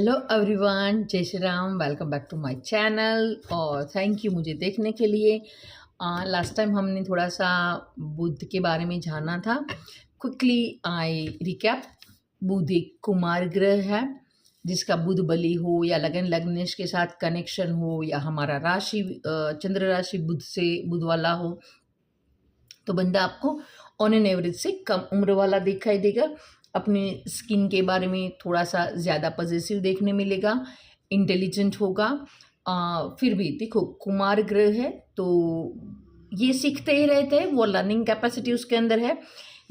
Hello everyone, जय Shri Ram. Welcome back to my channel और thank you मुझे देखने के लिए। लास्ट टाइम हमने थोड़ा सा बुध के बारे में जाना था। Quickly I recap. बुध एक कुमार ग्रह है जिसका बुध बली हो या लगन लग्नेश के साथ कनेक्शन हो या हमारा राशि चंद्र राशि बुध वाला हो तो बंदा आपको ऑन एन एवरेज से कम उम्र वाला दिखाई देगा। अपने स्किन के बारे में थोड़ा सा ज़्यादा पॉजिटिव देखने मिलेगा, इंटेलिजेंट होगा। फिर भी देखो कुमार ग्रह है तो ये सीखते ही रहते हैं, वो लर्निंग कैपेसिटी उसके अंदर है,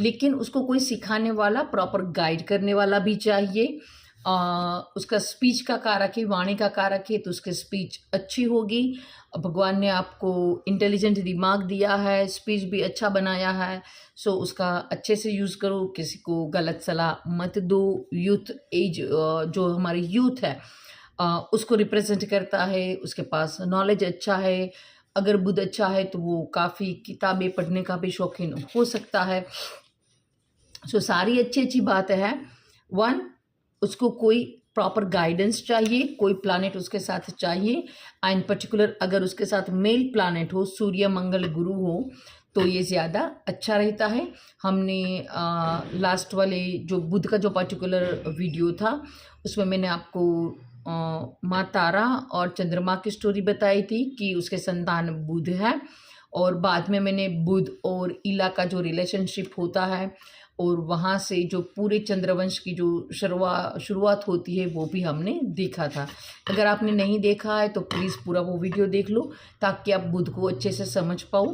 लेकिन उसको कोई सिखाने वाला प्रॉपर गाइड करने वाला भी चाहिए। उसका स्पीच का कारक है, वाणी का कारक है, तो उसकी स्पीच अच्छी होगी। भगवान ने आपको इंटेलिजेंट दिमाग दिया है, स्पीच भी अच्छा बनाया है, सो उसका अच्छे से यूज़ करो। किसी को गलत सलाह मत दो। यूथ एज जो हमारी यूथ है उसको रिप्रेजेंट करता है, उसके पास नॉलेज अच्छा है। अगर बुध अच्छा है तो वो काफ़ी किताबें पढ़ने का भी शौकीन हो सकता है। सो सारी अच्छी अच्छी बातें हैं। वन, उसको कोई प्रॉपर गाइडेंस चाहिए, कोई प्लानेट उसके साथ चाहिए। एंड पर्टिकुलर अगर उसके साथ मेल प्लानेट हो, सूर्य मंगल गुरु हो, तो ये ज़्यादा अच्छा रहता है। हमने लास्ट वाले जो बुध का जो पर्टिकुलर वीडियो था उसमें मैंने आपको माँ तारा और चंद्रमा की स्टोरी बताई थी कि उसके संतान बुध है, और बाद में मैंने बुध और इला का जो रिलेशनशिप होता है और वहाँ से जो पूरे चंद्रवंश की जो शुरुआत होती है वो भी हमने देखा था। अगर आपने नहीं देखा है तो प्लीज़ पूरा वो वीडियो देख लो ताकि आप बुध को अच्छे से समझ पाओ।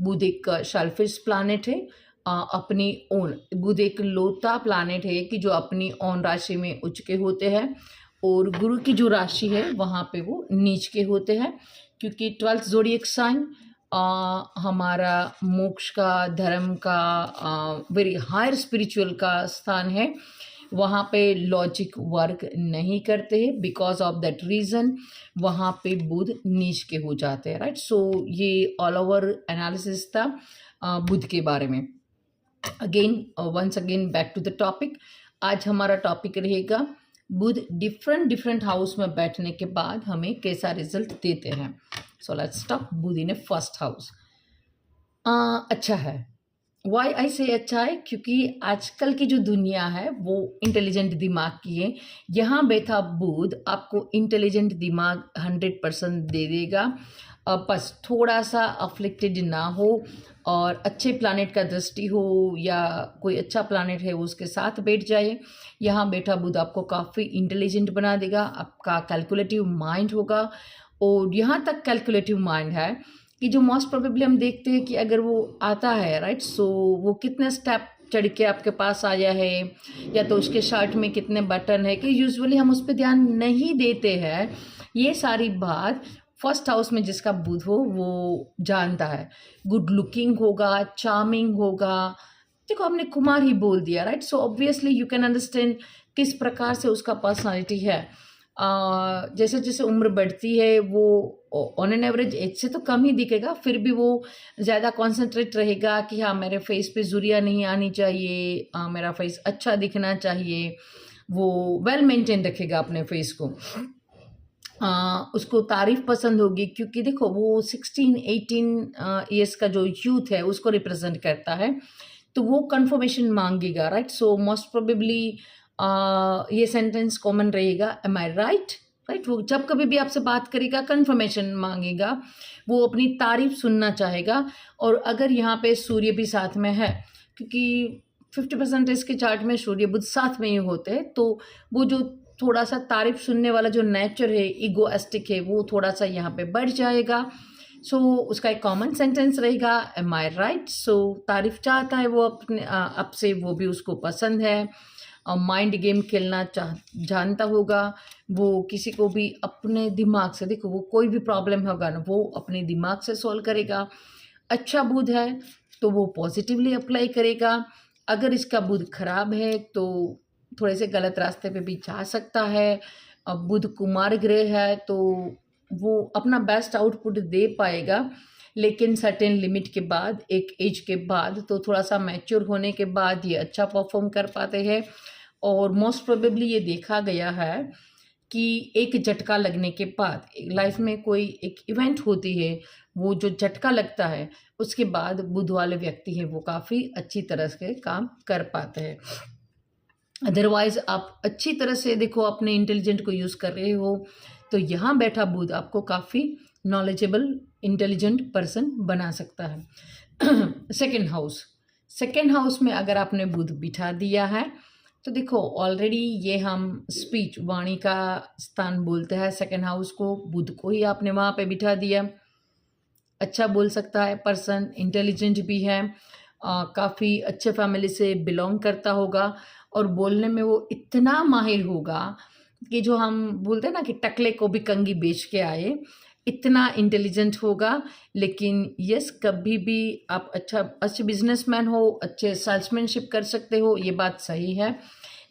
बुध एक शेलफिश प्लानेट है, अपनी ओन बुध एक लोता प्लानेट है कि जो अपनी ओन राशि में उच्च के होते हैं, और गुरु की जो राशि है वहाँ पे वो नीच के होते हैं, क्योंकि 12th ज़ोडिएक साइन हमारा मोक्ष का, धर्म का, वेरी हायर स्पिरिचुअल का स्थान है। वहाँ पे लॉजिक वर्क नहीं करते हैं, बिकॉज ऑफ दैट रीज़न वहाँ पे बुध नीच के हो जाते हैं, राइट। सो ये ऑल ओवर एनालिसिस था बुध के बारे में। Again once again back to the topic. आज हमारा टॉपिक रहेगा बुध डिफरेंट हाउस में बैठने के बाद हमें कैसा रिजल्ट देते हैं। So let's talk Budh in a first house. अच्छा है। वाई आई से अच्छा है क्योंकि आजकल की जो दुनिया है वो इंटेलिजेंट दिमाग की है। यहाँ बैठा बुध आपको इंटेलिजेंट दिमाग 100% दे देगा। बस थोड़ा सा अफ्लिक्टेड ना हो और अच्छे प्लानेट का दृष्टि हो या कोई अच्छा प्लानेट है उसके साथ बैठ जाए। यहाँ बैठा बुध आपको काफ़ी इंटेलिजेंट बना देगा, आपका कैलकुलेटिव माइंड होगा। और यहाँ तक कैलकुलेटिव माइंड है कि जो मोस्ट प्रोबेबली हम देखते हैं कि अगर वो आता है, राइट, सो वो कितने स्टेप चढ़ के आपके पास आया है या तो उसके शर्ट में कितने बटन है, कि यूजुअली हम उस पर ध्यान नहीं देते हैं। ये सारी बात फर्स्ट हाउस में जिसका बुध हो वो जानता है। गुड लुकिंग होगा, चार्मिंग होगा। देखो हमने कुमार ही बोल दिया, right, so obviously you can understand किस प्रकार से उसका पर्सनालिटी है। जैसे जैसे उम्र बढ़ती है वो ऑन एन एवरेज एज से तो कम ही दिखेगा, फिर भी वो ज़्यादा कॉन्सेंट्रेट रहेगा कि हाँ मेरे फेस पे झुर्रियाँ नहीं आनी चाहिए, मेरा फेस अच्छा दिखना चाहिए। वो वेल मेंटेन रखेगा अपने फेस को। उसको तारीफ पसंद होगी क्योंकि देखो वो 16-18 ईयर्स का जो यूथ है उसको रिप्रेजेंट करता है, तो वो कंफर्मेशन मांगेगा, राइट। सो मोस्ट प्रोबेबली ये सेंटेंस कॉमन रहेगा, एम आई राइट, राइट। वो जब कभी भी आपसे बात करेगा कंफर्मेशन मांगेगा, वो अपनी तारीफ सुनना चाहेगा। और अगर यहाँ पे सूर्य भी साथ में है, क्योंकि 50% इसके चार्ट में सूर्य बुध साथ में ही होते हैं, तो वो जो थोड़ा सा तारीफ सुनने वाला जो नेचर है, ईगोइस्टिक है, वो थोड़ा सा यहाँ पे बढ़ जाएगा। सो उसका एक कॉमन सेंटेंस रहेगा, एम आई राइट। सो तारीफ चाहता है वो अपने आप से, वो भी उसको पसंद है। माइंड गेम खेलना जानता होगा। वो किसी को भी अपने दिमाग से, देखो वो कोई भी प्रॉब्लम होगा ना वो अपने दिमाग से सॉल्व करेगा। अच्छा बुध है तो वो पॉजिटिवली अप्लाई करेगा। अगर इसका बुध खराब है तो थोड़े से गलत रास्ते पे भी जा सकता है। अब बुध कुमार ग्रह है तो वो अपना बेस्ट आउटपुट दे पाएगा, लेकिन सर्टेन लिमिट के बाद, एक एज के बाद, तो थोड़ा सा मैच्योर होने के बाद ये अच्छा परफॉर्म कर पाते हैं। और मोस्ट प्रोबेबली ये देखा गया है कि एक झटका लगने के बाद लाइफ में कोई एक इवेंट होती है, वो जो झटका लगता है उसके बाद बुध वाले व्यक्ति है वो काफ़ी अच्छी तरह से काम कर पाते हैं। अदरवाइज आप अच्छी तरह से देखो अपने इंटेलिजेंट को यूज़ कर रहे हो तो यहाँ बैठा बुध आपको काफ़ी नॉलेजेबल इंटेलिजेंट पर्सन बना सकता है। सेकेंड हाउस में अगर आपने बुध बिठा दिया है तो देखो ऑलरेडी ये हम स्पीच वाणी का स्थान बोलते हैं सेकेंड हाउस को, बुध को ही आपने वहाँ पे बिठा दिया। अच्छा बोल सकता है पर्सन, इंटेलिजेंट भी है, काफ़ी अच्छे फैमिली से बिलोंग करता होगा और बोलने में वो इतना माहिर होगा कि जो हम बोलते हैं ना कि टकले को भी कंघी बेच के आए, इतना इंटेलिजेंट होगा। लेकिन यस, कभी भी आप अच्छे बिजनेसमैन हो, अच्छे सेल्समैनशिप कर सकते हो, ये बात सही है,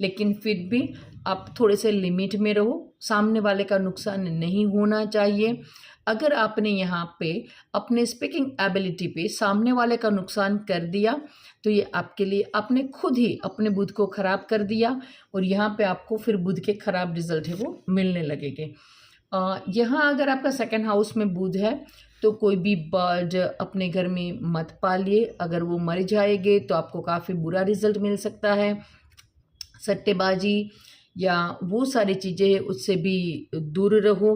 लेकिन फिर भी आप थोड़े से लिमिट में रहो, सामने वाले का नुकसान नहीं होना चाहिए। अगर आपने यहाँ पे अपने स्पीकिंग एबिलिटी पे सामने वाले का नुकसान कर दिया तो ये आपके लिए आपने खुद ही अपने बुध को ख़राब कर दिया और यहाँ पे आपको फिर बुध के ख़राब रिजल्ट है वो मिलने लगेंगे। यहाँ अगर आपका सेकंड हाउस में बुध है तो कोई भी बर्ड अपने घर में मत पालिए, अगर वो मर जाएंगे तो आपको काफ़ी बुरा रिजल्ट मिल सकता है। सट्टेबाजी या वो सारी चीज़ें उससे भी दूर रहो।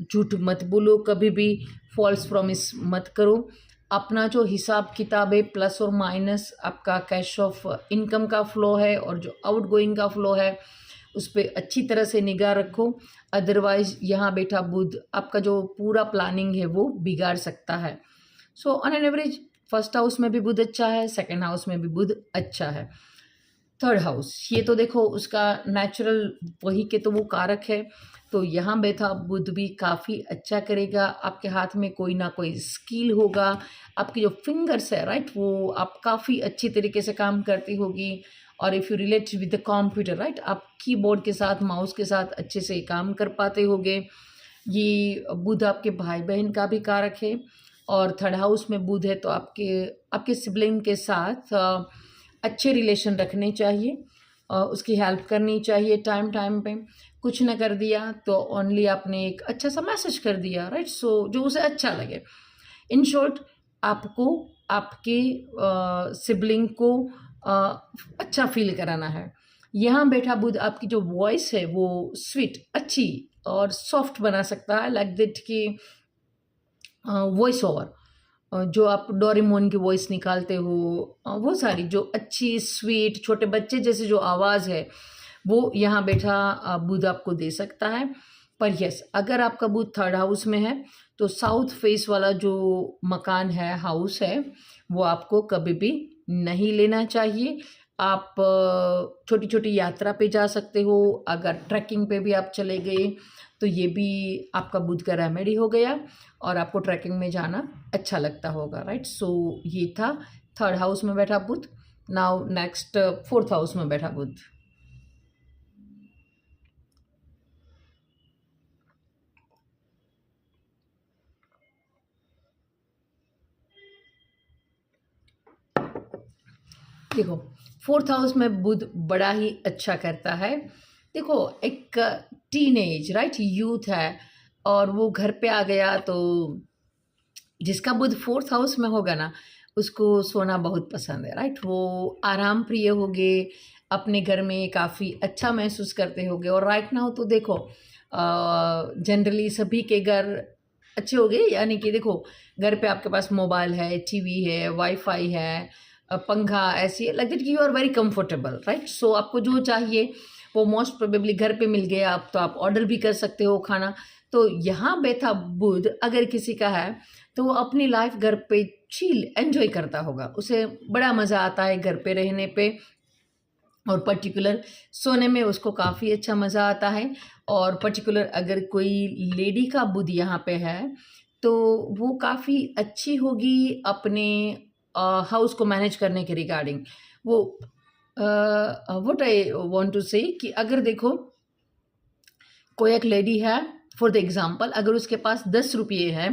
झूठ मत बोलो, कभी भी फॉल्स प्रॉमिस मत करो। अपना जो हिसाब किताब है प्लस और माइनस, आपका कैश ऑफ इनकम का फ्लो है और जो आउट गोइंग का फ्लो है उस पर अच्छी तरह से निगाह रखो। अदरवाइज यहाँ बैठा बुध आपका जो पूरा प्लानिंग है वो बिगाड़ सकता है। So on an average first house में भी बुध अच्छा है, सेकेंड हाउस में भी बुध अच्छा है। थर्ड हाउस, ये तो देखो उसका नेचुरल वही के तो वो कारक है, तो यहाँ बैठा बुध भी काफ़ी अच्छा करेगा। आपके हाथ में कोई ना कोई स्किल होगा, आपकी जो फिंगर्स है राइट वो आप काफ़ी अच्छी तरीके से काम करती होगी। और if you relate with the computer right, आप कीबोर्ड के साथ माउस के साथ अच्छे से काम कर पाते होगे। ये बुध आपके भाई बहन का भी कारक है और थर्ड हाउस में बुध है तो आपके सिबलिंग के साथ अच्छे रिलेशन रखने चाहिए, उसकी हेल्प करनी चाहिए टाइम टाइम पे। कुछ न कर दिया तो ओनली आपने एक अच्छा सा मैसेज कर दिया राइट, सो जो उसे अच्छा लगे। इन शॉर्ट आपको आपके सिबलिंग को अच्छा फील कराना है। यहाँ बैठा बुध आपकी जो वॉइस है वो स्वीट, अच्छी और सॉफ्ट बना सकता है, लाइक दैट कि वॉइस ओवर जो आप डोरेमोन की वॉइस निकालते हो, वो सारी जो अच्छी स्वीट छोटे बच्चे जैसे जो आवाज़ है वो यहाँ बैठा बुध आपको दे सकता है। पर यस, अगर आपका बुध थर्ड हाउस में है तो साउथ फेस वाला जो मकान है, हाउस है, वो आपको कभी भी नहीं लेना चाहिए। आप छोटी छोटी यात्रा पे जा सकते हो, अगर ट्रैकिंग पे भी आप चले गए तो ये भी आपका बुध का रेमेडी हो गया और आपको ट्रैकिंग में जाना अच्छा लगता होगा राइट। सो ये था थर्ड हाउस में बैठा बुध। नाउ नेक्स्ट फोर्थ हाउस में बैठा बुध। देखो फोर्थ हाउस में बुध बड़ा ही अच्छा करता है। देखो एक टीनेज राइट यूथ है और वो घर पे आ गया तो जिसका बुध फोर्थ हाउस में होगा ना उसको सोना बहुत पसंद है राइट। वो आराम प्रिय होगे, अपने घर में काफ़ी अच्छा महसूस करते होगे। और राइट नाउ तो देखो जनरली सभी के घर अच्छे हो गए, यानी कि देखो घर पे आपके पास मोबाइल है, टीवी है, वाईफाई है, पंखा, ऐसी लाइक दैट कि you are very comfortable right. So आपको जो चाहिए वो मोस्ट प्रोबेबली घर पे मिल गया, आप तो आप ऑर्डर भी कर सकते हो खाना। तो यहाँ बैठा बुध अगर किसी का है तो वो अपनी लाइफ घर पे चिल एंजॉय करता होगा, उसे बड़ा मज़ा आता है घर पे रहने पे और पर्टिकुलर सोने में उसको काफ़ी अच्छा मज़ा आता है। और पर्टिकुलर अगर कोई लेडी का बुध यहाँ पे है तो वो काफ़ी अच्छी होगी अपने हाउस को मैनेज करने के रिगार्डिंग। वो व्हाट आई वांट टू से कि अगर देखो कोई एक लेडी है फॉर द एग्जांपल, अगर उसके पास 10 रुपये है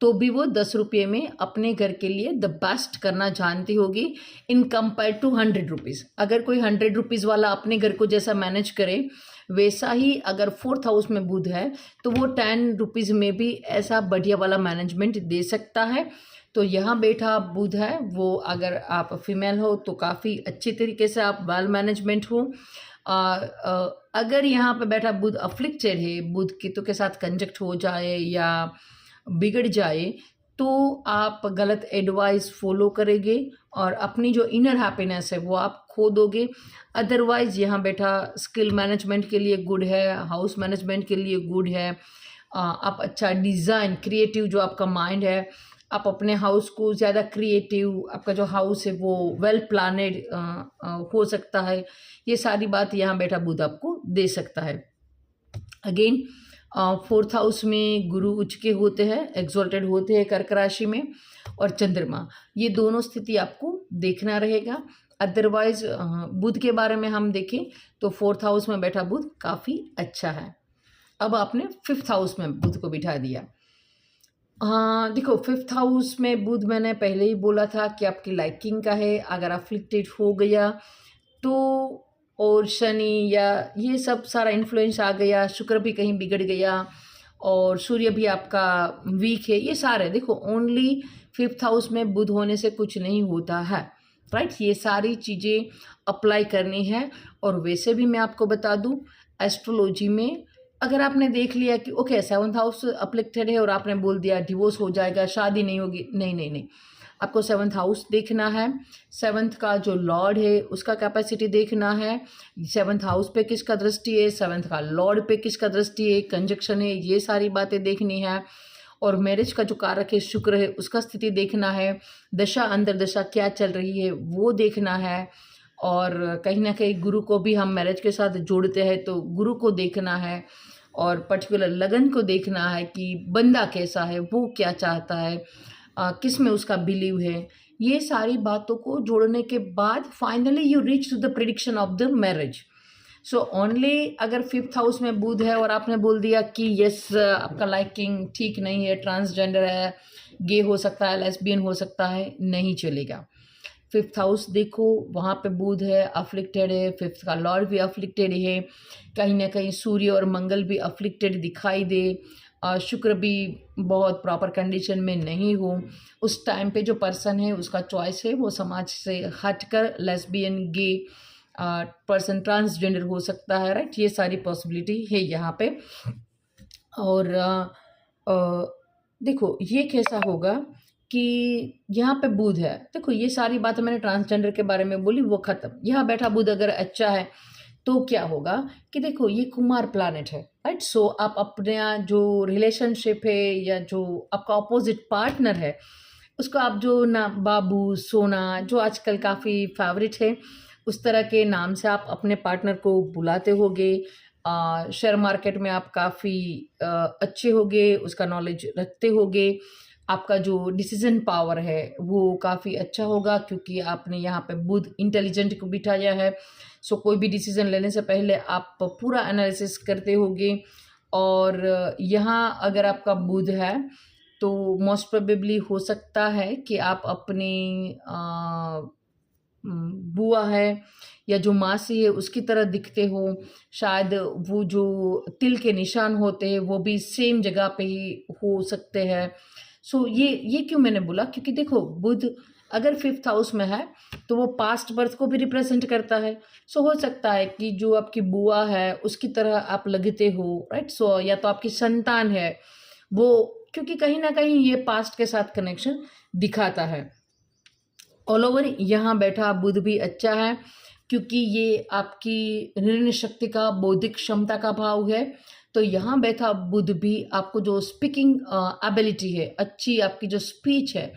तो भी वो 10 रुपये में अपने घर के लिए द बेस्ट करना जानती होगी इन कंपेयर टू 100 रुपीज़। अगर कोई 100 रुपीज़ वाला अपने घर को जैसा मैनेज करे वैसा ही अगर 4th हाउस में बुध है तो वो 10 रुपीज़ में भी ऐसा बढ़िया वाला मैनेजमेंट दे सकता है। तो यहाँ बैठा बुध है वो, अगर आप फीमेल हो तो काफ़ी अच्छी तरीके से आप वेल मैनेजमेंट हो। अगर यहाँ पे बैठा बुध अफ्लिक्टेड है, बुध केतु के साथ कंजक्ट हो जाए या बिगड़ जाए तो आप गलत एडवाइस फॉलो करेंगे और अपनी जो इनर हैप्पीनेस है वो आप खो दोगे। अदरवाइज यहाँ बैठा स्किल मैनेजमेंट के लिए गुड है, हाउस मैनेजमेंट के लिए गुड है। आप अच्छा डिज़ाइन क्रिएटिव जो आपका माइंड है, आप अपने हाउस को ज़्यादा क्रिएटिव, आपका जो हाउस है वो वेल प्लानेड हो सकता है। ये सारी बात यहाँ बैठा बुध आपको दे सकता है। अगेन 4th हाउस में गुरु उच्च के होते हैं, एक्सॉल्टेड होते हैं कर्क राशि में, और चंद्रमा, ये दोनों स्थिति आपको देखना रहेगा। अदरवाइज बुध के बारे में हम देखें तो 4th हाउस में बैठा बुध काफ़ी अच्छा है। अब आपने 5th हाउस में बुध को बिठा दिया। हाँ देखो, 5th हाउस में बुध मैंने पहले ही बोला था कि आपकी लाइकिंग का है। अगर अफ्लिक्टेड हो गया तो, और शनि या ये सब सारा इन्फ्लुएंस आ गया, शुक्र भी कहीं बिगड़ गया और सूर्य भी आपका वीक है, ये सारे देखो ओनली 5th हाउस में बुध होने से कुछ नहीं होता है, राइट। ये सारी चीज़ें अप्लाई करनी है। और वैसे भी मैं आपको बता दूं, एस्ट्रोलॉजी में अगर आपने देख लिया कि ओके 7th हाउस अफ्लिक्टेड है और आपने बोल दिया डिवोर्स हो जाएगा, शादी नहीं होगी, नहीं नहीं नहीं, आपको 7th हाउस देखना है। 7th का जो लॉर्ड है उसका कैपेसिटी देखना है। 7th हाउस पे किसका दृष्टि है, 7th का लॉर्ड पे किसका दृष्टि है, कंजक्शन है, ये सारी बातें देखनी है। और मैरिज का जो कारक है शुक्र है, उसका स्थिति देखना है। दशा अंदर दशा क्या चल रही है वो देखना है। और कहीं ना कहीं गुरु को भी हम मैरिज के साथ जोड़ते हैं तो गुरु को देखना है। और पर्टिकुलर लगन को देखना है कि बंदा कैसा है, वो क्या चाहता है, किस में उसका बिलीव है। ये सारी बातों को जोड़ने के बाद finally you reach to the prediction of the marriage. So only अगर 5th हाउस में बुध है और आपने बोल दिया कि यस आपका लाइकिंग ठीक नहीं है, ट्रांसजेंडर है, गे हो सकता है, लेस्बियन हो सकता है, नहीं चलेगा। 5th हाउस देखो, वहाँ पे बुध है, अफ्लिक्टेड है, 5th का लॉर्ड भी अफ्लिक्टेड है, कहीं ना कहीं सूर्य और मंगल भी अफ्लिक्टेड दिखाई दे, शुक्र भी बहुत प्रॉपर कंडीशन में नहीं हो। उस टाइम पे जो पर्सन है उसका चॉइस है वो समाज से हटकर लेस्बियन, गे पर्सन, ट्रांसजेंडर हो सकता है, राइट। ये सारी पॉसिबिलिटी है यहाँ पे। और देखो ये कैसा होगा कि यहाँ पे बुध है, देखो ये सारी बातें मैंने ट्रांसजेंडर के बारे में बोली, वो ख़त्म। यहाँ बैठा बुध अगर अच्छा है तो क्या होगा कि देखो ये कुमार प्लैनेट है, राइट। सो आप अपने जो रिलेशनशिप है या जो आपका ऑपोजिट पार्टनर है उसको आप जो ना बाबू, सोना, जो आजकल काफ़ी फेवरेट है, उस तरह के नाम से आप अपने पार्टनर को बुलाते होगे। शेयर मार्केट में आप काफ़ी अच्छे होगे, उसका नॉलेज रखते होगे। आपका जो डिसीजन पावर है वो काफ़ी अच्छा होगा क्योंकि आपने यहाँ पे बुध इंटेलिजेंट को बिठाया है। सो कोई भी डिसीजन लेने से पहले आप पूरा एनालिसिस करते होगे। और यहाँ अगर आपका बुध है तो मोस्ट प्रोबेबली हो सकता है कि आप अपनी बुआ है या जो मासी है उसकी तरह दिखते हो। शायद वो जो तिल के निशान होते हैं वो भी सेम जगह पे ही हो सकते हैं। सो ये क्यों मैंने बोला, क्योंकि देखो बुध अगर 5th हाउस में है तो वो पास्ट बर्थ को भी रिप्रेजेंट करता है। सो हो सकता है कि जो आपकी बुआ है उसकी तरह आप लगते हो, राइट। सो या तो आपकी संतान है वो, क्योंकि कहीं ना कहीं ये पास्ट के साथ कनेक्शन दिखाता है। ऑल ओवर यहाँ बैठा बुध भी अच्छा है क्योंकि ये आपकी निर्णय शक्ति का, बौद्धिक क्षमता का भाव है। तो यहाँ बैठा बुध भी आपको जो स्पीकिंग एबिलिटी है, अच्छी आपकी जो स्पीच है,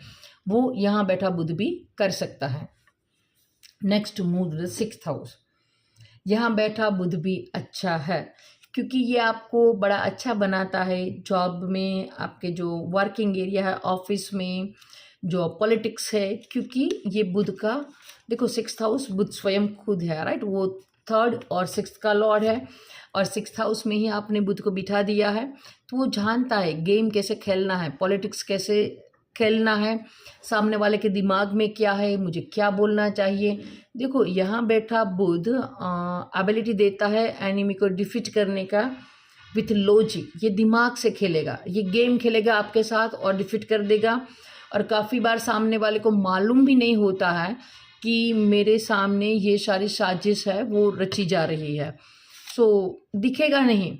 वो यहाँ बैठा बुध भी कर सकता है। Next move to the 6th house. यहाँ बैठा बुध भी अच्छा है क्योंकि ये आपको बड़ा अच्छा बनाता है जॉब में, आपके जो वर्किंग एरिया है, ऑफिस में, जो पॉलिटिक्स है। क्योंकि ये बुध का देखो 6th हाउस बुध स्वयं खुद है, राइट। वो 3rd और 6th का लॉर्ड है और 6th हाउस में ही आपने बुध को बिठा दिया है। तो वो जानता है गेम कैसे खेलना है, पॉलिटिक्स कैसे खेलना है, सामने वाले के दिमाग में क्या है, मुझे क्या बोलना चाहिए। देखो यहाँ बैठा बुध एबिलिटी देता है एनिमी को डिफीट करने का विथ लॉजिक। ये दिमाग से खेलेगा, ये गेम खेलेगा आपके साथ और डिफीट कर देगा। और काफ़ी बार सामने वाले को मालूम भी नहीं होता है कि मेरे सामने ये सारी साजिश है वो रची जा रही है। सो दिखेगा नहीं,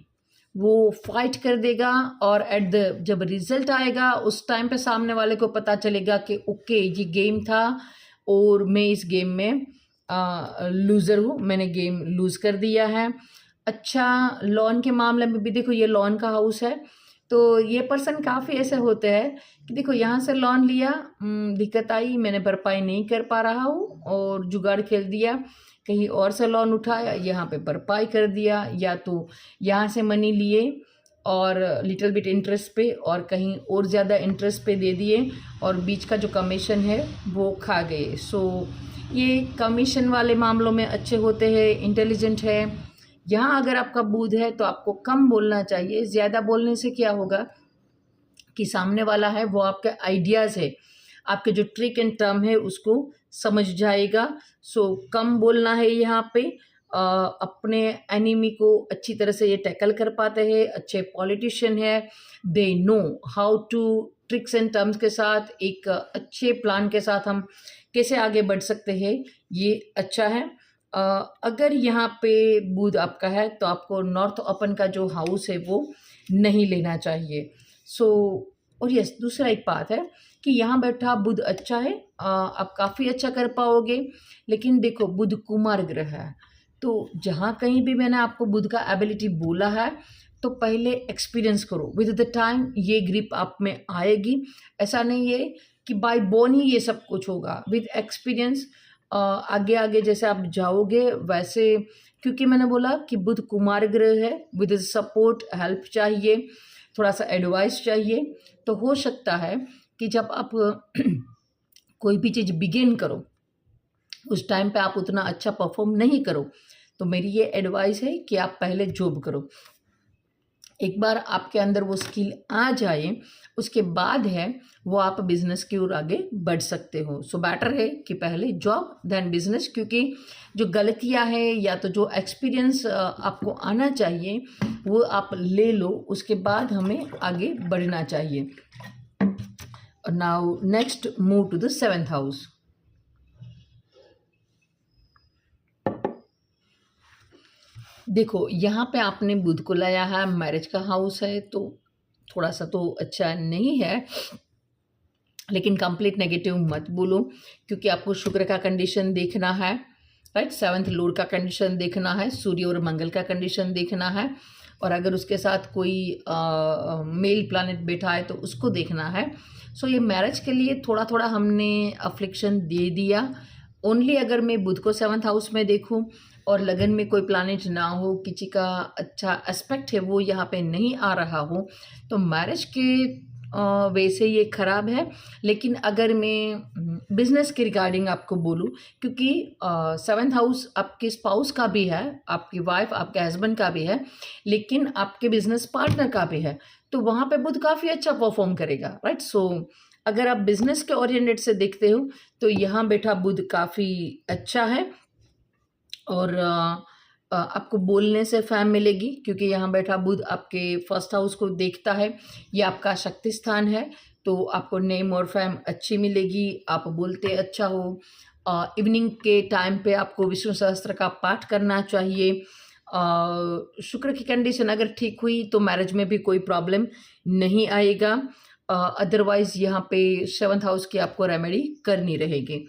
वो फाइट कर देगा और एट द जब रिजल्ट आएगा उस टाइम पे सामने वाले को पता चलेगा कि ओके ये गेम था और मैं इस गेम में लूज़र हूँ, मैंने गेम लूज़ कर दिया है। अच्छा, लोन के मामले में भी देखो ये लोन का हाउस है, तो ये पर्सन काफ़ी ऐसे होते हैं कि देखो यहाँ से लोन लिया, दिक्कत आई, मैंने भरपाई नहीं कर पा रहा हूँ और जुगाड़ खेल दिया, कहीं और से लोन उठाया, यहाँ पे भरपाई कर दिया, या तो यहाँ से मनी लिए और लिटिल बिट इंटरेस्ट पे और कहीं और ज़्यादा इंटरेस्ट पे दे दिए और बीच का जो कमीशन है वो खा गए। सो ये कमीशन वाले मामलों में अच्छे होते हैं, इंटेलिजेंट है। यहाँ अगर आपका बुध है तो आपको कम बोलना चाहिए। ज़्यादा बोलने से क्या होगा कि सामने वाला है वो आपके आइडियाज़ है, आपके जो ट्रिक एंड टर्म है उसको समझ जाएगा। सो कम बोलना है यहाँ पे। अपने एनिमी को अच्छी तरह से ये टैकल कर पाते हैं, अच्छे पॉलिटिशियन है, they know how to tricks and terms के साथ एक अच्छे प्लान के साथ हम कैसे आगे बढ़ सकते हैं, ये अच्छा है। अगर यहाँ पे बुध आपका है तो आपको नॉर्थ ओपन का जो हाउस है वो नहीं लेना चाहिए। सो और यस, दूसरा एक बात है कि यहाँ बैठा बुध अच्छा है, आप काफ़ी अच्छा कर पाओगे। लेकिन देखो बुध कुमार ग्रह है, तो जहाँ कहीं भी मैंने आपको बुध का एबिलिटी बोला है तो पहले एक्सपीरियंस करो। विद द टाइम ये ग्रिप आप में आएगी। ऐसा नहीं है कि बाय बोर्न ही ये सब कुछ होगा, विद एक्सपीरियंस आगे आगे जैसे आप जाओगे वैसे। क्योंकि मैंने बोला कि बुध कुमार ग्रह है, विद सपोर्ट हेल्प चाहिए, थोड़ा सा एडवाइस चाहिए। तो हो सकता है कि जब आप कोई भी चीज़ बिगिन करो उस टाइम पे आप उतना अच्छा परफॉर्म नहीं करो, तो मेरी ये एडवाइस है कि आप पहले जॉब करो। एक बार आपके अंदर वो स्किल आ जाए उसके बाद है वो आप बिजनेस की ओर आगे बढ़ सकते हो। सो बेटर है कि पहले जॉब देन बिजनेस, क्योंकि जो गलतियां हैं या तो जो एक्सपीरियंस आपको आना चाहिए वो आप ले लो, उसके बाद हमें आगे बढ़ना चाहिए। Now next move to the 7th house. देखो यहाँ पे आपने बुध को लाया है, मैरिज का हाउस है, तो थोड़ा सा तो अच्छा नहीं है, लेकिन कंप्लीट नेगेटिव मत बोलो, क्योंकि आपको शुक्र का कंडीशन देखना है, राइट। 7th लॉर्ड का कंडीशन देखना है, सूर्य और मंगल का कंडीशन देखना है, और अगर उसके साथ कोई मेल प्लैनेट बैठा है तो उसको देखना है। सो ये मैरिज के लिए थोड़ा थोड़ा हमने अफ्लिक्शन दे दिया। ओनली अगर मैं बुध को 7th हाउस में देखूं और लगन में कोई प्लैनेट ना हो, किसी का अच्छा एस्पेक्ट है वो यहाँ पे नहीं आ रहा हो, तो मैरिज के वैसे ये ख़राब है। लेकिन अगर मैं बिजनेस के रिगार्डिंग आपको बोलूँ, क्योंकि 7th हाउस आपके स्पाउस का भी है, आपकी वाइफ आपके हस्बैंड का भी है, लेकिन आपके बिजनेस पार्टनर का भी है, तो वहाँ पे बुध काफ़ी अच्छा परफॉर्म करेगा, राइट। सो अगर आप बिजनेस के ओरिएंटेड से देखते हो तो यहाँ बैठा बुध काफ़ी अच्छा है, और आपको बोलने से फैम मिलेगी, क्योंकि यहाँ बैठा बुध आपके 1st हाउस को देखता है, ये आपका शक्ति स्थान है, तो आपको नेम और फैम अच्छी मिलेगी, आप बोलते अच्छा हो। इवनिंग के टाइम पे आपको विष्णु सहस्त्र का पाठ करना चाहिए। शुक्र की कंडीशन अगर ठीक हुई तो मैरिज में भी कोई प्रॉब्लम नहीं आएगा। अदरवाइज यहाँ पे 7th हाउस की आपको रेमेडी करनी रहेगी।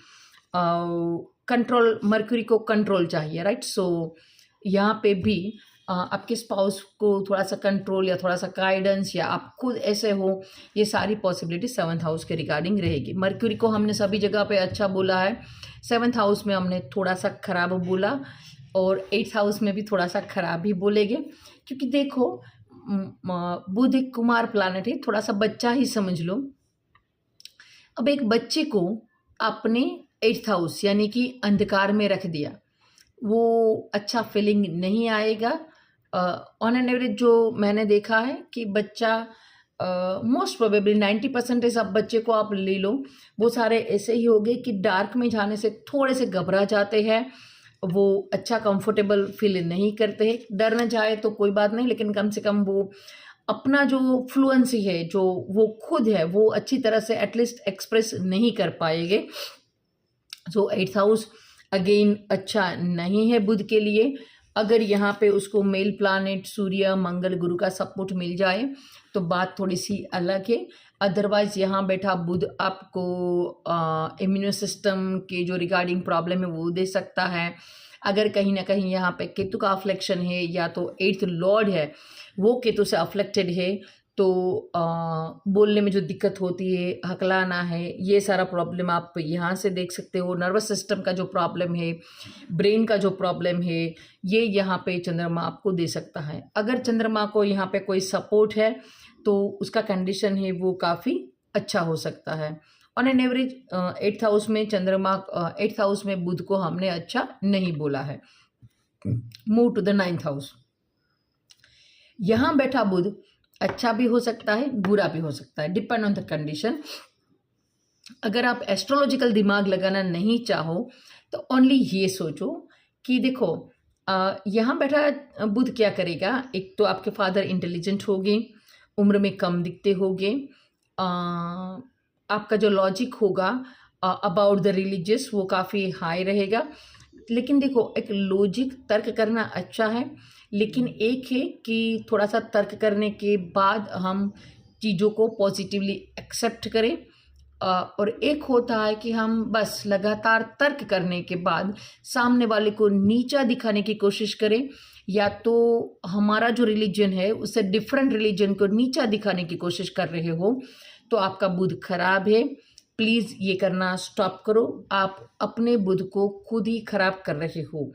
कंट्रोल, मर्क्यूरी को कंट्रोल चाहिए, राइट। सो यहाँ पे भी आपके स्पाउस को थोड़ा सा कंट्रोल या थोड़ा सा गाइडेंस, या आप खुद ऐसे हो, ये सारी पॉसिबिलिटी 7th हाउस के रिगार्डिंग रहेगी। मर्क्यूरी को हमने सभी जगह पे अच्छा बोला है, 7th हाउस में हमने थोड़ा सा खराब बोला, और 8th हाउस में भी थोड़ा सा खराब ही बोलेंगे, क्योंकि देखो बुध एक कुमार प्लैनेट है, थोड़ा सा बच्चा ही समझ लो। अब एक बच्चे को आपने 8th हाउस यानी कि अंधकार में रख दिया, वो अच्छा फीलिंग नहीं आएगा। ऑन एन एवरेज जो मैंने देखा है कि बच्चा मोस्ट प्रोबेबली 90% सब बच्चे को आप ले लो, वो सारे ऐसे ही होंगे कि डार्क में जाने से थोड़े से घबरा जाते हैं, वो अच्छा कंफर्टेबल फील नहीं करते हैं। डर न जाए तो कोई बात नहीं, लेकिन कम से कम वो अपना जो फ्लुएंसी है, जो वो खुद है, वो अच्छी तरह से एटलीस्ट एक्सप्रेस नहीं कर पाएंगे। सो 8th हाउस अगेन अच्छा नहीं है बुध के लिए। अगर यहाँ पे उसको मेल प्लानेट सूर्य मंगल गुरु का सपोर्ट मिल जाए तो बात थोड़ी सी अलग है। अदरवाइज यहाँ बैठा बुध आपको इम्यूनो सिस्टम के जो रिगार्डिंग प्रॉब्लम है वो दे सकता है। अगर कहीं ना कहीं यहाँ पे केतु का अफ्लेक्शन है या तो 8th लॉर्ड है वो केतु से अफ्लेक्टेड है, तो बोलने में जो दिक्कत होती है, हकलाना है, ये सारा प्रॉब्लम आप यहाँ से देख सकते हो। नर्वस सिस्टम का जो प्रॉब्लम है, ब्रेन का जो प्रॉब्लम है, ये यहाँ पे चंद्रमा आपको दे सकता है। अगर चंद्रमा को यहाँ पे कोई सपोर्ट है तो उसका कंडीशन है वो काफ़ी अच्छा हो सकता है। On an average 8th house में चंद्रमा 8th हाउस में बुध को हमने अच्छा नहीं बोला है। Move to the 9th house. यहाँ बैठा बुध अच्छा भी हो सकता है, बुरा भी हो सकता है, डिपेंड ऑन द कंडीशन। अगर आप एस्ट्रोलॉजिकल दिमाग लगाना नहीं चाहो तो ओनली ये सोचो कि देखो यहाँ बैठा बुध क्या करेगा। एक तो आपके फादर इंटेलिजेंट होंगे, उम्र में कम दिखते होंगे, आपका जो लॉजिक होगा अबाउट द रिलीजियस वो काफ़ी हाई रहेगा। लेकिन देखो, एक लॉजिक तर्क करना अच्छा है, लेकिन एक है कि थोड़ा सा तर्क करने के बाद हम चीज़ों को पॉजिटिवली एक्सेप्ट करें, और एक होता है कि हम बस लगातार तर्क करने के बाद सामने वाले को नीचा दिखाने की कोशिश करें, या तो हमारा जो रिलीजन है उससे डिफरेंट रिलीजन को नीचा दिखाने की कोशिश कर रहे हो, तो आपका बुध खराब है। प्लीज़ ये करना स्टॉप करो, आप अपने बुध को खुद ही खराब कर रहे हो।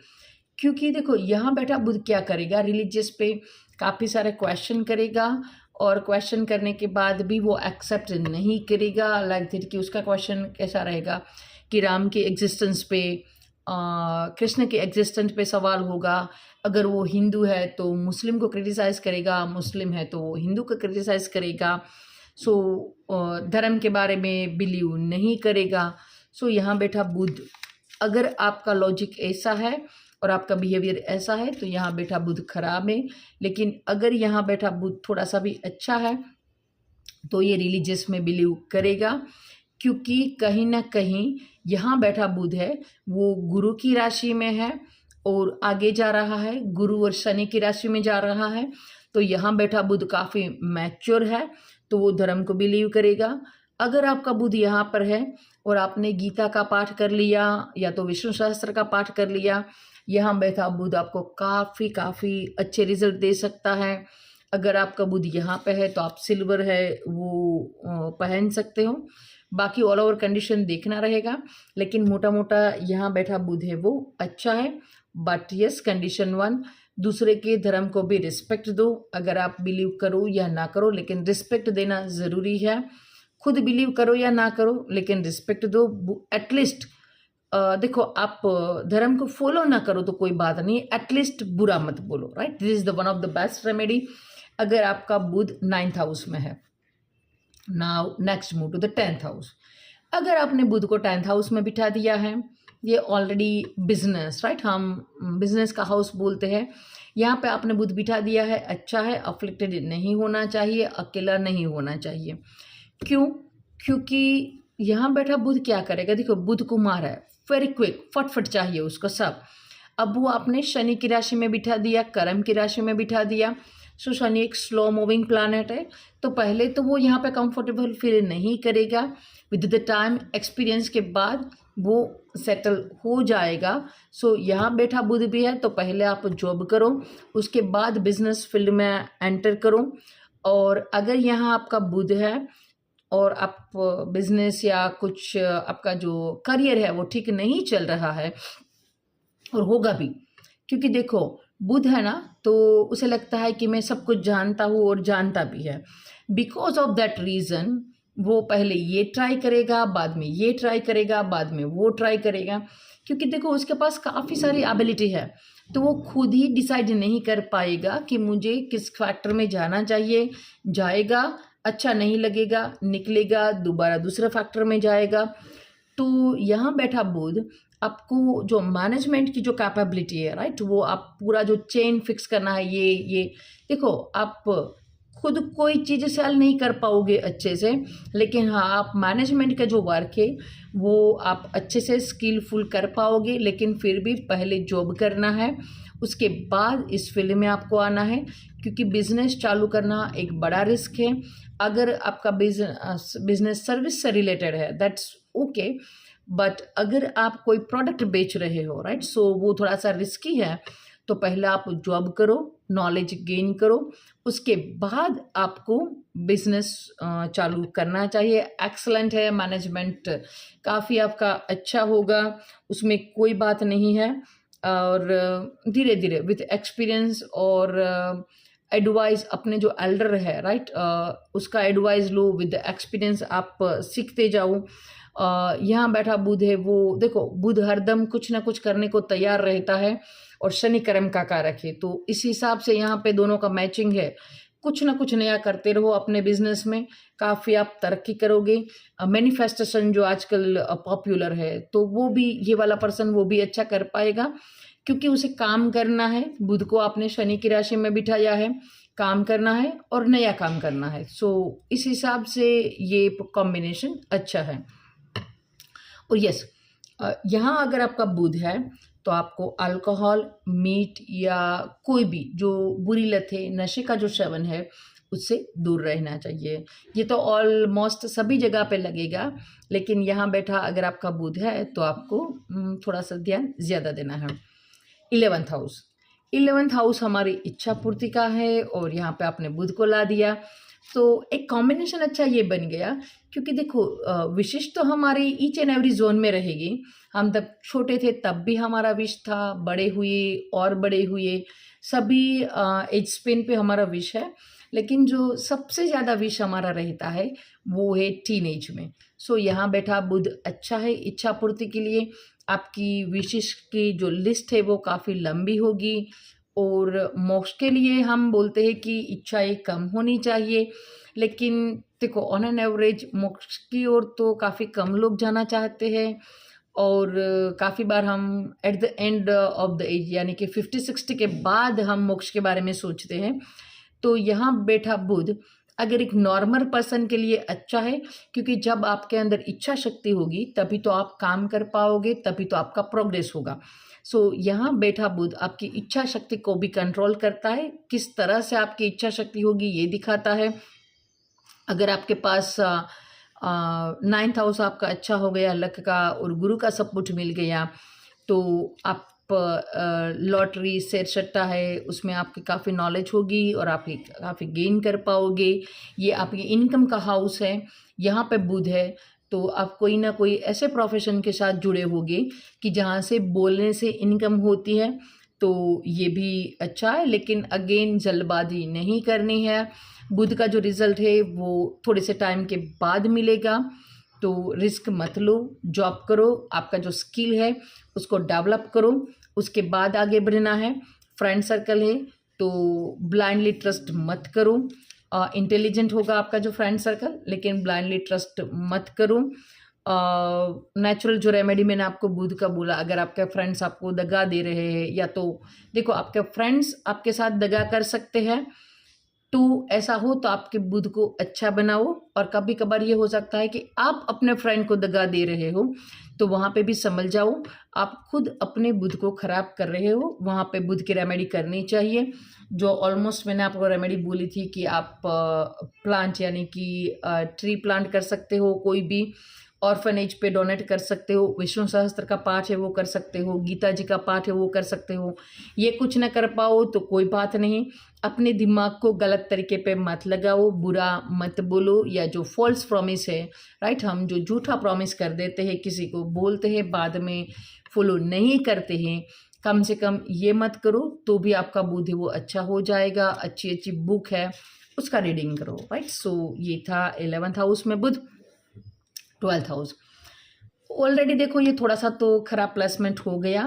क्योंकि देखो, यहाँ बैठा बुध क्या करेगा, रिलीजियस पे काफ़ी सारे क्वेश्चन करेगा, और क्वेश्चन करने के बाद भी वो एक्सेप्ट नहीं करेगा। लाइक दैट कि उसका क्वेश्चन कैसा रहेगा कि राम के एग्जिस्टेंस पे, कृष्ण के एग्जिस्टेंस पे सवाल होगा। अगर वो हिंदू है तो मुस्लिम को क्रिटिसाइज़ करेगा, मुस्लिम है तो हिंदू को क्रिटिसाइज़ करेगा। सो धर्म के बारे में बिलीव नहीं करेगा। सो यहाँ बैठा बुध, अगर आपका लॉजिक ऐसा है और आपका बिहेवियर ऐसा है तो यहाँ बैठा बुध खराब है। लेकिन अगर यहाँ बैठा बुध थोड़ा सा भी अच्छा है तो ये रिलीजियस में बिलीव करेगा, क्योंकि कहीं ना कहीं यहाँ बैठा बुध है वो गुरु की राशि में है और आगे जा रहा है, गुरु और शनि की राशि में जा रहा है। तो यहाँ बैठा बुध काफ़ी मैच्योर है, तो वो धर्म को बिलीव करेगा। अगर आपका बुध यहाँ पर है और आपने गीता का पाठ कर लिया या तो विष्णु सहस्त्र का पाठ कर लिया, यहाँ बैठा बुध आपको काफ़ी अच्छे रिजल्ट दे सकता है। अगर आपका बुध यहाँ पे है तो आप सिल्वर है वो पहन सकते हो। बाकी ऑल ओवर कंडीशन देखना रहेगा, लेकिन मोटा मोटा यहाँ बैठा बुध है वो अच्छा है। बट यस, कंडीशन 1, दूसरे के धर्म को भी रिस्पेक्ट दो। अगर आप बिलीव करो या ना करो, लेकिन रिस्पेक्ट देना ज़रूरी है। खुद बिलीव करो या ना करो, लेकिन रिस्पेक्ट दो। एटलीस्ट देखो, आप धर्म को फॉलो ना करो तो कोई बात नहीं, एटलीस्ट बुरा मत बोलो, right. This is the one of the best remedy अगर आपका बुध 9th हाउस में है। Now next move to the 10th house. अगर आपने बुध को 10th हाउस में बिठा दिया है, ये ऑलरेडी बिजनेस, राइट, हम बिजनेस का हाउस बोलते हैं। यहाँ पे आपने बुध बिठा दिया है, अच्छा है, अफ्लिक्टेड नहीं होना चाहिए, अकेला नहीं होना चाहिए। क्यों? क्योंकि यहाँ बैठा बुध क्या करेगा, देखो बुध कुमार है, वेरी क्विक, फटफट चाहिए उसको सब। अब वो आपने शनि की राशि में बिठा दिया, कर्म की राशि में बिठा दिया। सो शनि एक स्लो मूविंग प्लैनेट है, तो पहले तो वो यहाँ पे कंफर्टेबल फील नहीं करेगा। विद द टाइम, एक्सपीरियंस के बाद वो सेटल हो जाएगा। सो यहाँ बैठा बुध भी है, तो पहले आप जॉब करो, उसके बाद बिजनेस फील्ड में एंटर करो। और अगर यहाँ आपका बुध है और आप बिजनेस या कुछ आपका जो करियर है वो ठीक नहीं चल रहा है, और होगा भी, क्योंकि देखो बुध है ना, तो उसे लगता है कि मैं सब कुछ जानता हूँ और जानता भी है। बिकॉज ऑफ दैट रीज़न वो पहले ये ट्राई करेगा, बाद में ये ट्राई करेगा, बाद में वो ट्राई करेगा, क्योंकि देखो उसके पास काफ़ी सारी एबिलिटी है। तो वो खुद ही डिसाइड नहीं कर पाएगा कि मुझे किस फैक्टर में जाना चाहिए, जाएगा, अच्छा नहीं लगेगा, निकलेगा, दोबारा दूसरे फैक्टर में जाएगा। तो यहाँ बैठा बुध आपको जो मैनेजमेंट की जो कैपेबिलिटी है, राइट, वो आप पूरा जो चेन फिक्स करना है, ये देखो, आप खुद कोई चीज़ सेल नहीं कर पाओगे अच्छे से, लेकिन हाँ, आप मैनेजमेंट का जो वर्क है वो आप अच्छे से स्किलफुल कर पाओगे। लेकिन फिर भी पहले जॉब करना है, उसके बाद इस फील्ड में आपको आना है, क्योंकि बिजनेस चालू करना एक बड़ा रिस्क है। अगर आपका बिजनेस सर्विस से रिलेटेड है, दैट्स ओके, बट अगर आप कोई प्रोडक्ट बेच रहे हो, राइट, सो वो थोड़ा सा रिस्की है। तो पहले आप जॉब करो, नॉलेज गेन करो, उसके बाद आपको बिजनेस चालू करना चाहिए। एक्सलेंट है, मैनेजमेंट काफ़ी आपका अच्छा होगा, उसमें कोई बात नहीं है। और धीरे धीरे विथ एक्सपीरियंस और एडवाइस, अपने जो एल्डर है, राइट, उसका एडवाइस लो, विद एक्सपीरियंस आप सीखते जाओ। यहाँ बैठा बुध है, वो देखो, बुध हरदम कुछ ना कुछ करने को तैयार रहता है और शनि कर्म का कारक है, तो इस हिसाब से यहाँ पे दोनों का मैचिंग है। कुछ ना कुछ नया करते रहो अपने बिजनेस में, काफ़ी आप तरक्की करोगे। मैनिफेस्टेशन जो आजकल पॉपुलर है, तो वो भी, ये वाला पर्सन वो भी अच्छा कर पाएगा, क्योंकि उसे काम करना है। बुध को आपने शनि की राशि में बिठाया है, काम करना है और नया काम करना है। सो इस हिसाब से ये कॉम्बिनेशन अच्छा है। और यस, यहाँ अगर आपका बुध है तो आपको अल्कोहल, मीट या कोई भी जो बुरी लत है, नशे का जो सेवन है, उससे दूर रहना चाहिए। ये तो ऑलमोस्ट सभी जगह पे लगेगा, लेकिन यहाँ बैठा अगर आपका बुध है तो आपको थोड़ा सा ध्यान ज़्यादा देना है। 11th हाउस हमारी इच्छा पूर्ति का है, और यहाँ पे आपने बुध को ला दिया, तो एक कॉम्बिनेशन अच्छा ये बन गया। क्योंकि देखो, विशिष्ट तो हमारी ईच एंड एवरी जोन में रहेगी। हम तब छोटे थे तब भी हमारा विश था, बड़े हुए और बड़े हुए, सभी एज स्पेन पे हमारा विश है। लेकिन जो सबसे ज़्यादा विश हमारा रहता है वो है टीन एज में। सो यहाँ बैठा बुध अच्छा है इच्छा पूर्ति के लिए। आपकी विशेष की जो लिस्ट है वो काफ़ी लंबी होगी, और मोक्ष के लिए हम बोलते हैं कि इच्छाएं कम होनी चाहिए। लेकिन देखो, ऑन एन एवरेज मोक्ष की ओर तो काफ़ी कम लोग जाना चाहते हैं, और काफ़ी बार हम at the end of the age, यानी कि 50-60 के बाद हम मोक्ष के बारे में सोचते हैं। तो यहाँ बैठा बुध अगर एक नॉर्मल पर्सन के लिए अच्छा है, क्योंकि जब आपके अंदर इच्छा शक्ति होगी तभी तो आप काम कर पाओगे, तभी तो आपका प्रोग्रेस होगा। सो यहाँ बैठा बुध आपकी इच्छा शक्ति को भी कंट्रोल करता है। किस तरह से आपकी इच्छा शक्ति होगी ये दिखाता है। अगर आपके पास 9th हाउस आपका अच्छा हो गया लक का, और गुरु का सपोर्ट मिल गया, तो आप लॉटरी, शेयर सट्टा है, उसमें आपकी काफ़ी नॉलेज होगी और आप काफ़ी गेन कर पाओगे। ये आपकी इनकम का हाउस है, यहाँ पे बुध है, तो आप कोई ना कोई ऐसे प्रोफेशन के साथ जुड़े होगे कि जहाँ से बोलने से इनकम होती है, तो ये भी अच्छा है। लेकिन अगेन जल्दबाजी नहीं करनी है। बुध का जो रिजल्ट है वो थोड़े से टाइम के बाद मिलेगा, तो रिस्क मत लो, जॉब करो, आपका जो स्किल है उसको डेवलप करो, उसके बाद आगे बढ़ना है। फ्रेंड सर्कल है तो ब्लाइंडली ट्रस्ट मत करो। इंटेलिजेंट होगा आपका जो फ्रेंड सर्कल, लेकिन ब्लाइंडली ट्रस्ट मत करो। नेचुरल जो रेमेडी मैंने आपको बुध का बोला, अगर आपके फ्रेंड्स आपको दगा दे रहे हैं, या तो देखो आपके फ्रेंड्स आपके साथ दगा कर सकते हैं, तो ऐसा हो तो आपके बुध को अच्छा बनाओ। और कभी कभार ये हो सकता है कि आप अपने फ्रेंड को दगा दे रहे हो, तो वहाँ पे भी समझ जाओ आप खुद अपने बुध को खराब कर रहे हो। वहाँ पे बुध की रेमेडी करनी चाहिए, जो ऑलमोस्ट मैंने आपको रेमेडी बोली थी कि आप प्लांट, यानी कि ट्री प्लांट कर सकते हो, कोई भी ऑर्फनेज पे डोनेट कर सकते हो, विष्णु सहस्त्र का पाठ है वो कर सकते हो, गीता जी का पाठ है वो कर सकते हो। ये कुछ ना कर पाओ तो कोई बात नहीं, अपने दिमाग को गलत तरीके पे मत लगाओ, बुरा मत बोलो, या जो फॉल्स प्रॉमिस है, राइट, हम जो झूठा प्रॉमिस कर देते हैं, किसी को बोलते हैं, बाद में फॉलो नहीं करते हैं, कम से कम ये मत करो, तो भी आपका बुध वो अच्छा हो जाएगा। अच्छी अच्छी बुक है उसका रीडिंग करो, राइट। सो ये था 11th हाउस में बुध। 12th हाउस ऑलरेडी देखो, ये थोड़ा सा तो खराब प्लेसमेंट हो गया।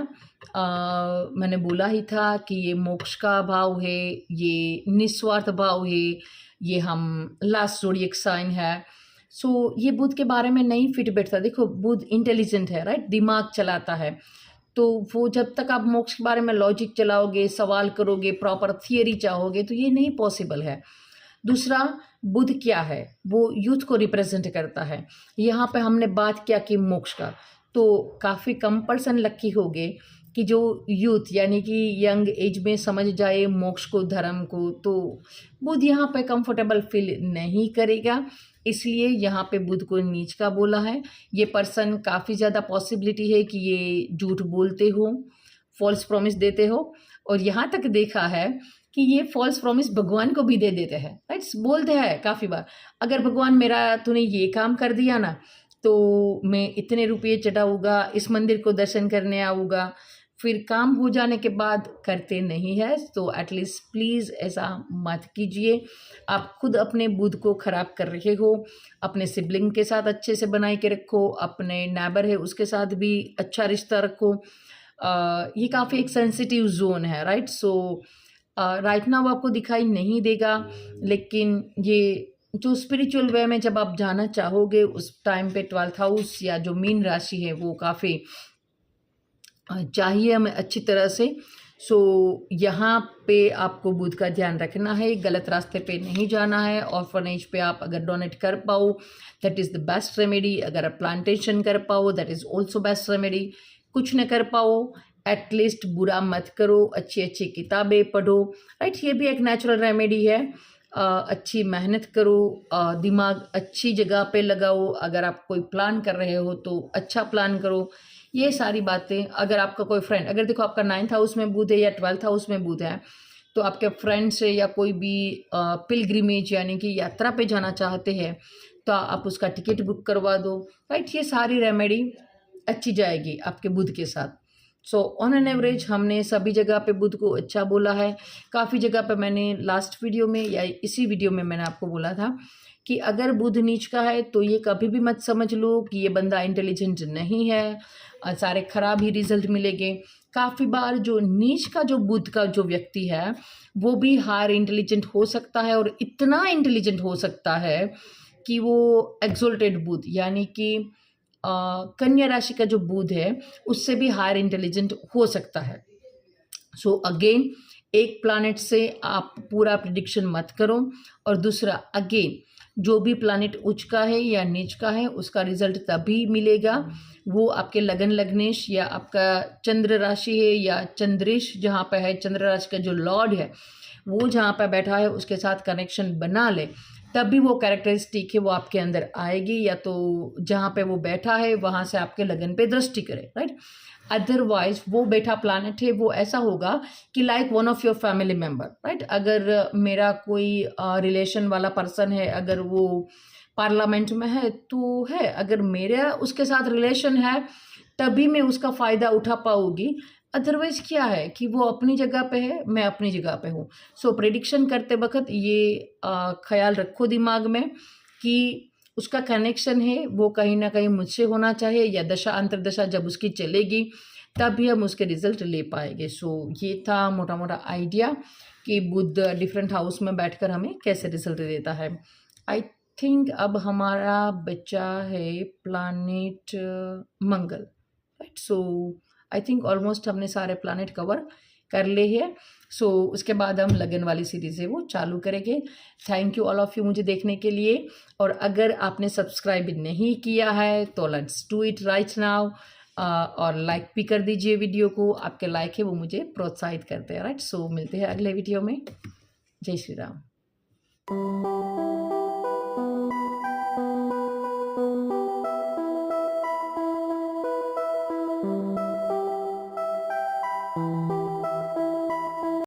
मैंने बोला ही था कि ये मोक्ष का भाव है, ये निस्वार्थ भाव है, ये हम लास्ट ज़ोडिएक साइन है। सो ये बुध के बारे में नहीं फिट बैठता। देखो बुध इंटेलिजेंट है, राइट, दिमाग चलाता है। तो वो जब तक आप मोक्ष के बारे में लॉजिक चलाओगे, सवाल करोगे, प्रॉपर थियरी चाहोगे, तो ये नहीं पॉसिबल है। दूसरा, बुध क्या है? वो यूथ को रिप्रेजेंट करता है। यहाँ पे हमने बात किया कि मोक्ष का, तो काफ़ी कम पर्सन लकी होंगे कि जो यूथ यानी कि यंग एज में समझ जाए मोक्ष को, धर्म को। तो बुध यहाँ पे कंफर्टेबल फील नहीं करेगा, इसलिए यहाँ पे बुध को नीच का बोला है। ये पर्सन काफ़ी ज़्यादा पॉसिबिलिटी है कि ये झूठ बोलते हो, फॉल्स प्रॉमिस देते हो, और यहाँ तक देखा है कि ये फॉल्स प्रॉमिस भगवान को भी दे देते हैं, राइट। बोलते हैं काफ़ी बार, अगर भगवान मेरा तूने ये काम कर दिया ना तो मैं इतने रुपये चढ़ाऊँगा, इस मंदिर को दर्शन करने आऊँगा। फिर काम हो जाने के बाद करते नहीं है। तो एटलीस्ट प्लीज़ ऐसा मत कीजिए। आप खुद अपने बुध को ख़राब कर रहे हो। अपने सिबलिंग के साथ अच्छे से बनाए के रखो, अपने नेबर है उसके साथ भी अच्छा रिश्ता रखो। ये काफ़ी एक सेंसिटिव जोन है, राइट। सो राइट नाउ आपको दिखाई नहीं देगा, लेकिन ये जो स्पिरिचुअल वे में जब आप जाना चाहोगे उस टाइम पे 12th हाउस या जो मीन राशि है वो काफ़ी चाहिए हमें अच्छी तरह से। सो यहाँ पे आपको बुध का ध्यान रखना है, गलत रास्ते पे नहीं जाना है। ऑर्फनेज पे आप अगर डोनेट कर पाओ that is the best remedy. अगर आप प्लांटेशन कर पाओ that is also best remedy. कुछ न कर पाओ एटलीस्ट बुरा मत करो, अच्छी अच्छी किताबें पढ़ो, राइट। ये भी एक नेचुरल रेमेडी है। अच्छी मेहनत करो, दिमाग अच्छी जगह पे लगाओ। अगर आप कोई प्लान कर रहे हो तो अच्छा प्लान करो। ये सारी बातें, अगर आपका कोई फ्रेंड, अगर देखो आपका 9th हाउस में बुध है या 12th हाउस में बुध है, तो आपके फ्रेंड से या कोई भी पिलग्रिमेज यानी कि यात्रा पे जाना चाहते हैं तो आप उसका टिकट बुक करवा दो, राइट। ये सारी रेमेडी अच्छी जाएगी आपके बुध के साथ। सो ऑन एन एवरेज हमने सभी जगह पे बुध को अच्छा बोला है। काफ़ी जगह पे मैंने लास्ट वीडियो में या इसी वीडियो में मैंने आपको बोला था कि अगर बुध नीच का है तो ये कभी भी मत समझ लो कि ये बंदा इंटेलिजेंट नहीं है, सारे खराब ही रिजल्ट मिलेंगे। काफ़ी बार जो नीच का जो बुध का जो व्यक्ति है वो भी हायर इंटेलिजेंट हो सकता है, और इतना इंटेलिजेंट हो सकता है कि वो एक्सोल्टेड बुध यानी कि कन्या राशि का जो बुध है उससे भी हायर इंटेलिजेंट हो सकता है। सो अगेन एक प्लैनेट से आप पूरा प्रिडिक्शन मत करो, और दूसरा अगेन जो भी प्लैनेट उच्च का है या नीच का है उसका रिजल्ट तभी मिलेगा वो आपके लगन लग्नेश या आपका चंद्र राशि है या चंद्रेश जहाँ पे है, चंद्र राशि का जो लॉर्ड है वो जहाँ पे बैठा है उसके साथ कनेक्शन बना ले, तभी वो कैरेक्टरिस्टिक है वो आपके अंदर आएगी, या तो जहाँ पे वो बैठा है वहाँ से आपके लगन पे दृष्टि करे, राइट। अदरवाइज वो बैठा प्लैनेट है वो ऐसा होगा कि like one of your family member, right. अगर मेरा कोई रिलेशन वाला पर्सन है, अगर वो पार्लियामेंट में है तो है, अगर मेरा उसके साथ रिलेशन है तभी मैं उसका फ़ायदा उठा पाऊँगी। अदरवाइज क्या है कि वो अपनी जगह पे है, मैं अपनी जगह पे हूँ। सो प्रेडिक्शन करते वक्त ये ख्याल रखो दिमाग में कि उसका कनेक्शन है वो कहीं ना कहीं मुझसे होना चाहिए, या दशा अंतरदशा जब उसकी चलेगी तभी हम उसके रिजल्ट ले पाएंगे। सो ये था मोटा मोटा आइडिया कि बुध डिफरेंट हाउस में बैठकर हमें कैसे रिजल्ट देता है। आई थिंक अब हमारा बचा है planet Mangal, right. So I think almost हमने सारे प्लानिट कवर कर ले हैं। सो उसके बाद हम लगन वाली सीरीज़ है वो चालू करेंगे। Thank you all of you मुझे देखने के लिए, और अगर आपने सब्सक्राइब नहीं किया है तो let's do it right now, और लाइक भी कर दीजिए वीडियो को। आपके लाइक है वो मुझे प्रोत्साहित करते हैं, राइट। सो मिलते हैं अगले वीडियो में। जय श्री राम।